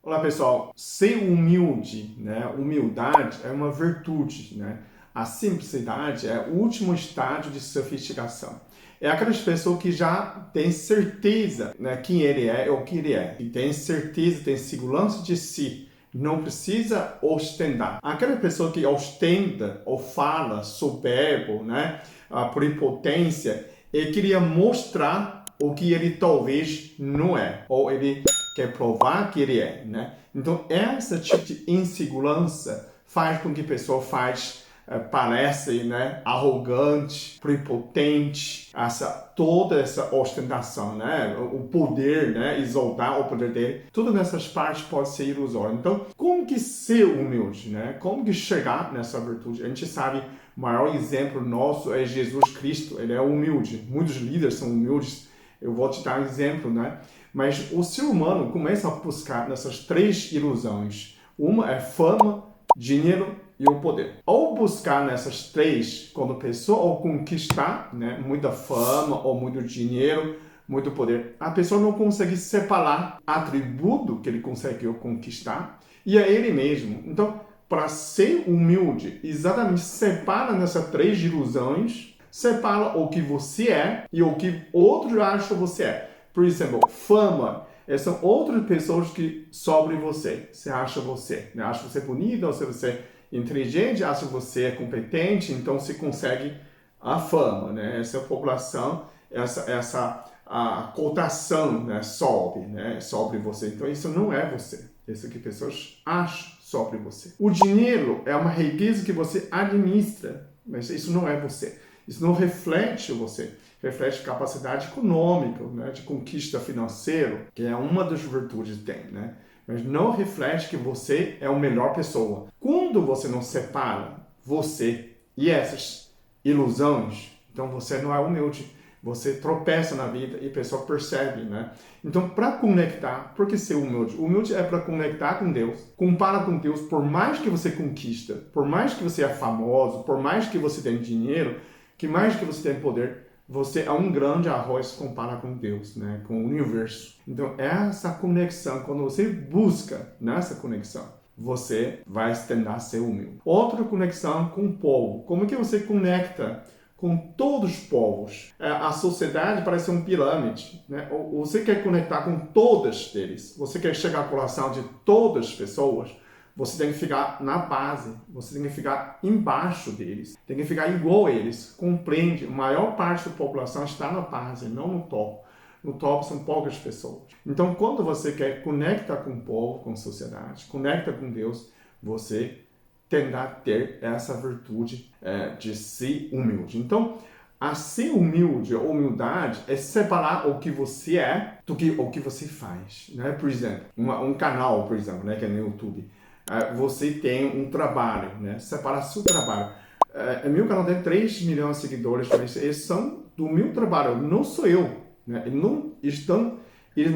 Olá, pessoal. Ser humilde, né? Humildade é uma virtude, né? A simplicidade é o último estágio de sofisticação. É aquelas pessoas que já têm certeza, né, quem ele é ou o que ele é. E tem certeza, tem segurança de si. Não precisa ostentar. Aquela pessoa que ostenta ou fala soberbo, né? A prepotência, ele queria mostrar o que ele talvez não é. Ou ele quer provar que ele é, né? Então, esse tipo de insegurança faz com que a pessoa parece, né, arrogante, prepotente, toda essa ostentação, né, o poder, né, exaltar o poder dele, tudo nessas partes pode ser ilusório. Então, como que ser humilde, né? Como que chegar nessa virtude? A gente sabe, o maior exemplo nosso é Jesus Cristo, ele é humilde. Muitos líderes são humildes. Eu vou te dar um exemplo, né? Mas o ser humano começa a buscar nessas três ilusões. Uma é fama, dinheiro e o poder. Ao buscar nessas três, quando a pessoa ao conquistar, né, muita fama ou muito dinheiro, muito poder, a pessoa não consegue separar atributo que ele conseguiu conquistar e é ele mesmo. Então, para ser humilde, exatamente separa nessas três ilusões, separa o que você é e o que outros acham que você é. Por exemplo, fama. São outras pessoas que sobre você. Você acha você. Né? Acha você bonito, ou se você é inteligente, acha você é competente, então você consegue a fama. Né? Essa população, a cotação, né, sobe, né, sobre você. Então isso não é você. Isso que pessoas acham sobre você. O dinheiro é uma riqueza que você administra, mas isso não é você. Isso não reflete você. Reflete capacidade econômica, né, de conquista financeira, que é uma das virtudes que tem, né? Mas não reflete que você é a melhor pessoa. Quando você não separa você e essas ilusões, então você não é humilde. Você tropeça na vida e a pessoa percebe, né? Então, para conectar, por que ser humilde? Humilde é para conectar com Deus. Compara com Deus, por mais que você conquista, por mais que você é famoso, por mais que você tenha dinheiro, que mais que você tenha poder, você é um grande arroz compara com Deus, né? Com o universo. Então, essa conexão, quando você busca nessa conexão, você vai se tentar ser humilde. Outra conexão com o povo. Como que você conecta com todos os povos? A sociedade parece uma pirâmide, né? Você quer conectar com todas eles. Você quer chegar ao coração de todas as pessoas. Você tem que ficar na base, você tem que ficar embaixo deles, tem que ficar igual a eles. Compreende? A maior parte da população está na base, não no topo. No topo são poucas pessoas. Então, quando você quer conectar com o povo, com a sociedade, conecta com Deus, você tentar ter essa virtude de ser humilde. Então, a ser humilde, a humildade, é separar o que você é do que o que você faz. Né? Por exemplo, um canal, por exemplo, né, que é no YouTube. Você tem um trabalho, né? Separa seu trabalho. Meu canal tem 3 milhões de seguidores, mas eles são do meu trabalho, não sou eu. Né? Eles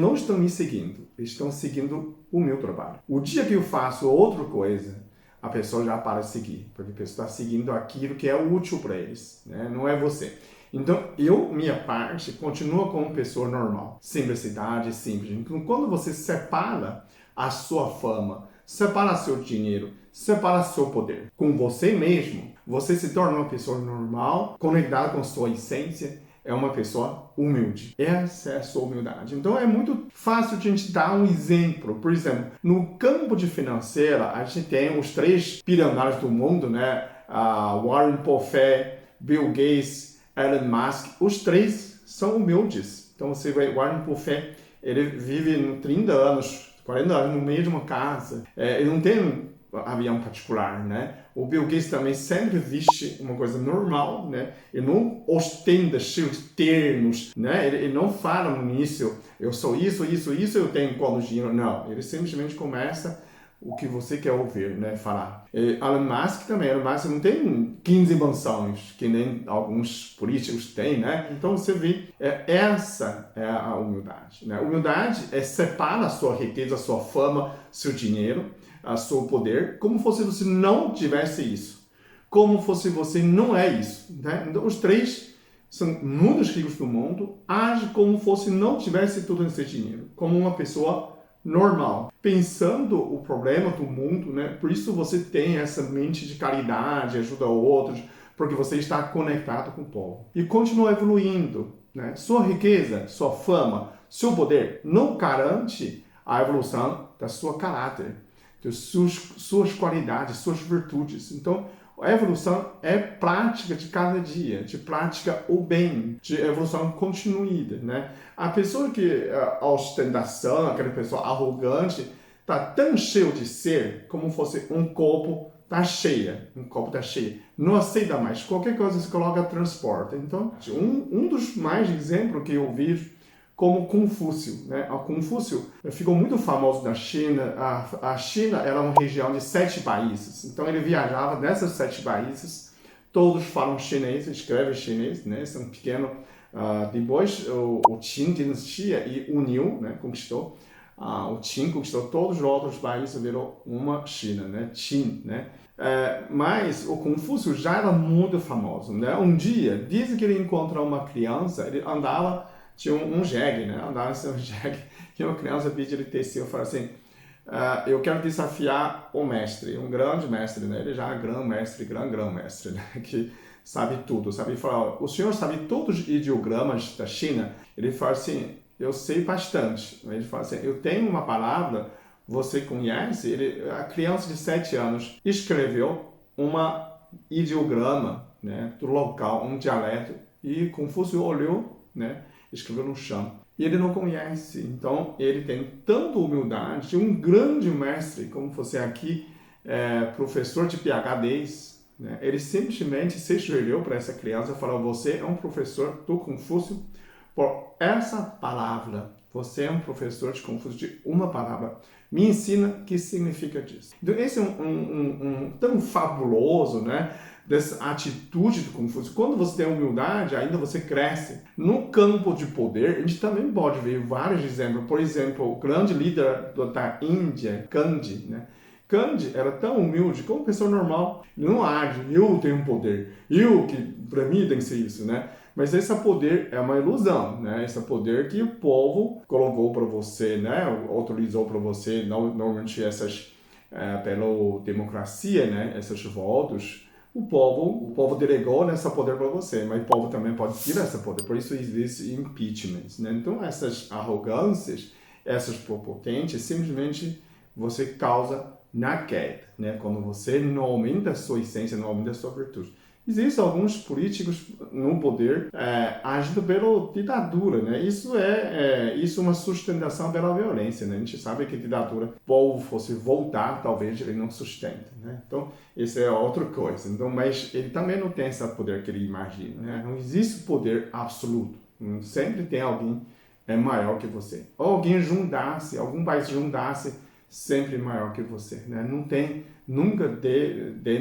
não estão me seguindo, eles estão seguindo o meu trabalho. O dia que eu faço outra coisa, a pessoa já para de seguir, porque a pessoa está seguindo aquilo que é útil para eles, né? Não é você. Então, minha parte, continua como pessoa normal. Simplicidade, simples. Então, quando você separa a sua fama, separa seu dinheiro, separa seu poder com você mesmo, você se torna uma pessoa normal, conectada com sua essência, é uma pessoa humilde. Essa é a sua humildade. Então é muito fácil de a gente dar um exemplo. Por exemplo, no campo de financeira, a gente tem os 3 bilionários do mundo, né? Warren Buffett, Bill Gates, Elon Musk. Os 3 são humildes. Então você vê Warren Buffett, ele vive 30 anos, 40 anos no meio de uma casa. Ele não tem um avião particular, né? O Bill Gates também sempre veste uma coisa normal, né? Ele não ostenta cheios de termos, né? Ele não fala no início, eu sou isso, eu tenho qual dinheiro. Não, ele simplesmente começa o que você quer ouvir, né? Falar. Elon Musk também, Elon Musk não tem 15 mansões, que nem alguns políticos têm, né? Então você vê, essa é a humildade, né? Humildade é separar a sua riqueza, a sua fama, seu dinheiro, a seu poder, como se você não tivesse isso. Como se você não é isso. Né? Então, os 3 são muitos ricos do mundo, agem como se não tivesse todo esse dinheiro. Como uma pessoa normal, pensando o problema do mundo, né? Por isso você tem essa mente de caridade, ajuda outros, porque você está conectado com o povo. E continua evoluindo, né? Sua riqueza, sua fama, seu poder não garante a evolução da sua caráter, de suas qualidades, suas virtudes. Então, a evolução é prática de cada dia, de prática o bem, de evolução continuada, né? A pessoa que a ostentação, aquela pessoa arrogante, está tão cheio de ser como fosse um copo tá cheia, não aceita mais qualquer coisa se coloca transporte. Então, um dos mais exemplos que eu vejo como Confúcio, né? O Confúcio ficou muito famoso na China. A China era uma região de 7 países. Então ele viajava nessas 7 países. Todos falam chinês, escrevem chinês, né? São pequenos. Depois o Qin dinastia e uniu, né? Conquistou. O Qin conquistou todos os outros países, virou uma China, né? Qin, né? Mas o Confúcio já era muito famoso, né? Um dia, dizem que ele encontrou uma criança, ele andava, tinha um jegue, né? Andava em um jegue, e uma criança pediu ele tecer, eu falei assim, eu quero desafiar o mestre, um grande mestre, né? Ele já é grão-mestre, grão-mestre, né? Que sabe tudo, sabe? Ele falou, o senhor sabe todos os ideogramas da China? Ele fala assim, eu sei bastante. Ele fala assim, eu tenho uma palavra, você conhece? A criança de 7 anos escreveu uma ideograma, né, do local, um dialeto, e Confúcio olhou, né, escreveu no chão. E ele não conhece, então ele tem tanta humildade de um grande mestre, como você aqui, professor de PhDs, né? Ele simplesmente se ajoelhou para essa criança e falou, você é um professor do Confúcio por essa palavra. Você é um professor de Confúcio de uma palavra. Me ensina o que significa disso. Então, esse é um tão fabuloso, né? Dessa atitude do Confúcio. Quando você tem humildade, ainda você cresce. No campo de poder, a gente também pode ver vários exemplos. Por exemplo, o grande líder da Índia, Gandhi, né? Gandhi era tão humilde como uma pessoa normal. Ele não age, eu tenho poder, eu que, para mim tem que ser isso, né? Mas esse poder é uma ilusão, né? Esse poder que o povo colocou para você, né? Autorizou para você, normalmente pela democracia, né? Esses votos, o povo delegou esse poder para você, mas o povo também pode tirar esse poder. Por isso existe impeachment, né? Então essas arrogâncias, essas prepotentes, simplesmente você causa na queda, né? Quando você não aumenta a sua essência, não aumenta a sua virtude. Existem alguns políticos no poder agindo pela ditadura, né? Isso é uma sustentação pela violência, né? A gente sabe que a ditadura, o povo fosse voltar, talvez ele não sustenta, né? Então, isso é outra coisa. Então, mas ele também não tem esse poder que ele imagina, né? Não existe poder absoluto. Sempre tem alguém maior que você. Ou alguém juntasse, algum país juntasse sempre maior que você, né? Não tem nunca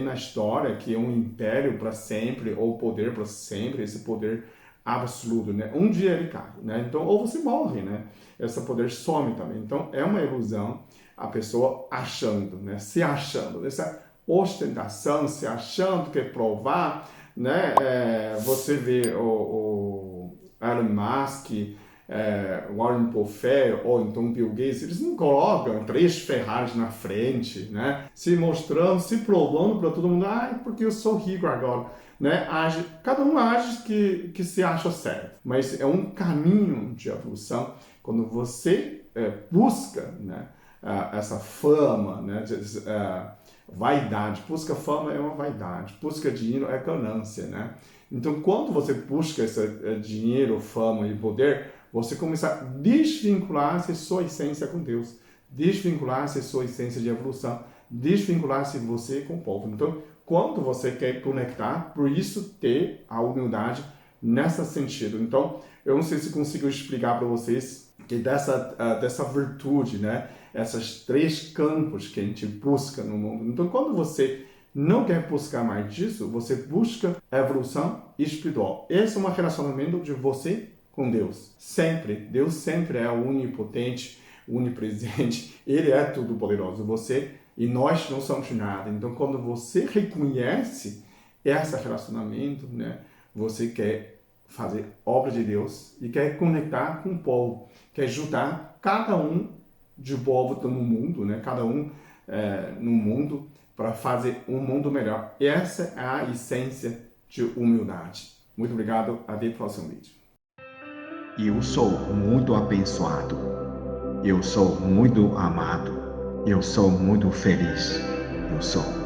na história que é um império para sempre ou poder para sempre, esse poder absoluto, né? Um dia ele cai, né? Então, ou você morre, né? Esse poder some também. Então, é uma ilusão a pessoa achando, né? Se achando, essa ostentação, se achando que é provar, né? Você vê o Elon Musk, Warren Buffett ou então Bill Gates, eles não colocam 3 Ferraris na frente, né? Se mostrando, se provando para todo mundo, porque eu sou rico agora, né? Cada um age que se acha certo, mas é um caminho de evolução quando você busca, né, essa fama, né, vaidade. Busca fama é uma vaidade, busca dinheiro é ganância, né? Então, quando você busca esse dinheiro, fama e poder, você começa a desvincular-se sua essência com Deus, desvincular-se sua essência de evolução, desvincular-se você com o povo. Então, quando você quer conectar, por isso ter a humildade nesse sentido. Então, eu não sei se consigo explicar para vocês que dessa virtude, né? Essas 3 campos que a gente busca no mundo. Então, quando você não quer buscar mais disso, você busca a evolução espiritual. Esse é um relacionamento de você com Deus. Sempre. Deus sempre é onipotente, onipresente. Ele é tudo poderoso. E nós não somos nada. Então, quando você reconhece esse relacionamento, né, você quer fazer obra de Deus e quer conectar com o povo, quer ajudar cada um de volta no mundo, né? Cada um no mundo, para fazer um mundo melhor. Essa é a essência de humildade. Muito obrigado, até o próximo vídeo. Eu sou muito abençoado. Eu sou muito amado. Eu sou muito feliz. Eu sou.